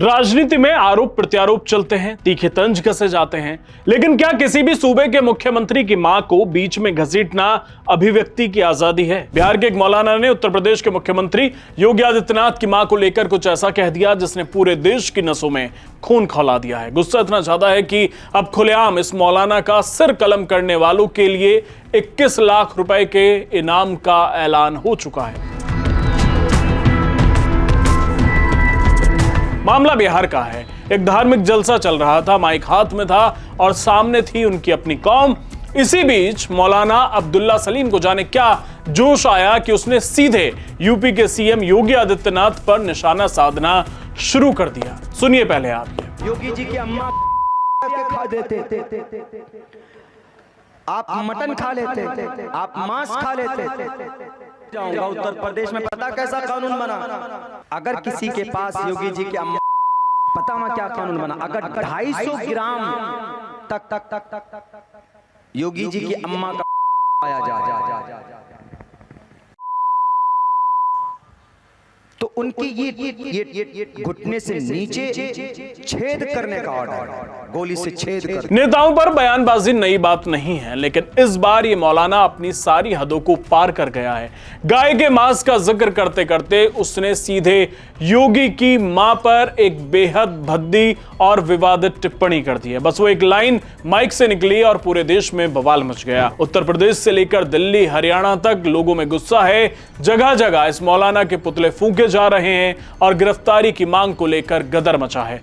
राजनीति में आरोप प्रत्यारोप चलते हैं, तीखे तंज कसे जाते हैं, लेकिन क्या किसी भी सूबे के मुख्यमंत्री की मां को बीच में घसीटना अभिव्यक्ति की आजादी है? बिहार के एक मौलाना ने उत्तर प्रदेश के मुख्यमंत्री योगी आदित्यनाथ की मां को लेकर कुछ ऐसा कह दिया जिसने पूरे देश की नसों में खून खौला दिया है। गुस्सा इतना ज्यादा है कि अब खुलेआम इस मौलाना का सिर कलम करने वालों के लिए 21 लाख रुपए के इनाम का ऐलान हो चुका है। मामला बिहार का है। एक धार्मिक जलसा चल रहा था, माइक हाथ में था और सामने थी उनकी अपनी कौम। इसी बीच मौलाना अब्दुल्ला सलीम को जाने क्या जोश आया कि उसने सीधे यूपी के सीएम योगी आदित्यनाथ पर निशाना साधना शुरू कर दिया। सुनिए पहले आप ये। योगी जी की अम्मा खा देते, आप मटन खा लेते, आप मांस खा लेते। जाऊंगा उत्तर प्रदेश में, पता कैसा कानून बना? अगर किसी के पास योगी जी के अम्मा, पता मैं क्या कानून बना? अगर 250 ग्राम तक योगी जी की अम्मा का आया जा तो उनकी ये घुटने से नीचे छेद करने का ऑर्डर, गोली से छेद कर। नेताओं पर बयानबाजी नई बात नहीं है, लेकिन इस बार ये मौलाना अपनी सारी हदों को पार कर गया है। गाय के मांस का जिक्र करते करते उसने सीधे योगी की मां पर एक बेहद भद्दी और विवादित टिप्पणी कर दी है। बस वो एक लाइन माइक से निकली और पूरे देश में बवाल मच गया। उत्तर प्रदेश से लेकर दिल्ली, हरियाणा तक लोगों में गुस्सा है। जगह जगह इस मौलाना के पुतले फूंके जा रहे हैं और गिरफ्तारी की मांग को लेकर गदर मचा है।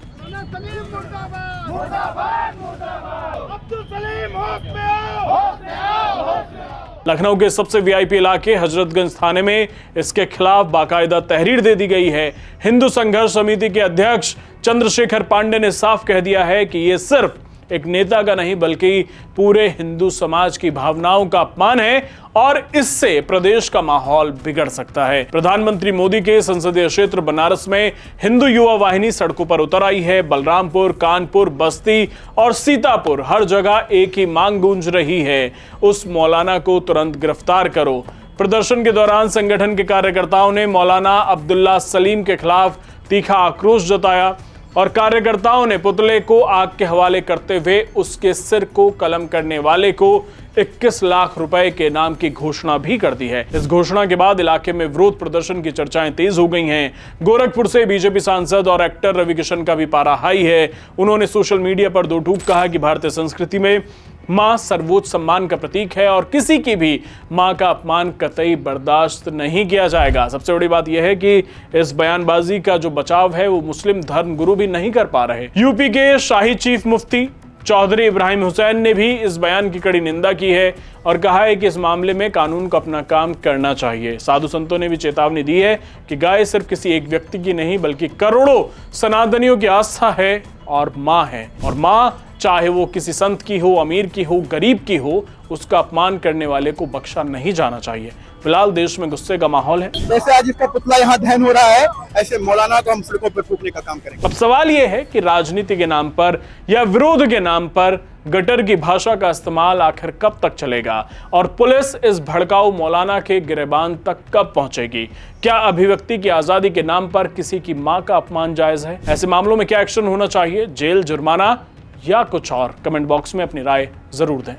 लखनऊ के सबसे वीआईपी इलाके हजरतगंज थाने में इसके खिलाफ बाकायदा तहरीर दे दी गई है। हिंदू संघर्ष समिति के अध्यक्ष चंद्रशेखर पांडे ने साफ कह दिया है कि यह सिर्फ एक नेता का नहीं बल्कि पूरे हिंदू समाज की भावनाओं का अपमान है और इससे प्रदेश का माहौल बिगड़ सकता है। प्रधानमंत्री मोदी के संसदीय क्षेत्र बनारस में हिंदू युवा वाहिनी सड़कों पर उतर आई है। बलरामपुर, कानपुर, बस्ती और सीतापुर, हर जगह एक ही मांग गूंज रही है, उस मौलाना को तुरंत गिरफ्तार करो। प्रदर्शन के दौरान संगठन के कार्यकर्ताओं ने मौलाना अब्दुल्ला सलीम के खिलाफ तीखा आक्रोश जताया और कार्यकर्ताओं ने पुतले को आग के हवाले करते हुए उसके सिर को कलम करने वाले को 21 लाख रुपए के इनाम की घोषणा भी कर दी है। इस घोषणा के बाद इलाके में विरोध प्रदर्शन की चर्चाएं तेज हो गई हैं। गोरखपुर से बीजेपी सांसद और एक्टर रवि किशन का भी पारा हाई है। उन्होंने सोशल मीडिया पर दो टूक कहा कि भारतीय संस्कृति में मां सर्वोच्च सम्मान का प्रतीक है और किसी की भी मां का अपमान कतई बर्दाश्त नहीं किया जाएगा। सबसे बड़ी बात यह है कि इस बयानबाजी का जो बचाव है वो मुस्लिम धर्म गुरु भी नहीं कर पा रहे। यूपी के शाही चीफ मुफ्ती चौधरी इब्राहिम हुसैन ने भी इस बयान की कड़ी निंदा की है और कहा है कि इस मामले में कानून को अपना काम करना चाहिए। साधु संतों ने भी चेतावनी दी है कि गाय सिर्फ किसी एक व्यक्ति की नहीं बल्कि करोड़ों सनातनियों की आस्था है और मां है, और मां चाहे वो किसी संत की हो, अमीर की हो, गरीब की हो, उसका अपमान करने वाले को बख्शा नहीं जाना चाहिए। फिलहाल देश में गुस्से का माहौल है। जैसे आज इसका पुतला यहाँ दहन हो रहा है, ऐसे मौलाना को हम सड़कों पर फूंकने का काम करेंगे। अब सवाल यह है कि राजनीति के नाम पर या विरोध के नाम पर गटर की भाषा का इस्तेमाल आखिर कब तक चलेगा और पुलिस इस भड़काऊ मौलाना के गिरेबान तक कब पहुंचेगी? क्या अभिव्यक्ति की आजादी के नाम पर किसी की मां का अपमान जायज है? ऐसे मामलों में क्या एक्शन होना चाहिए? जेल, जुर्माना या कुछ और? कमेंट बॉक्स में अपनी राय जरूर दें।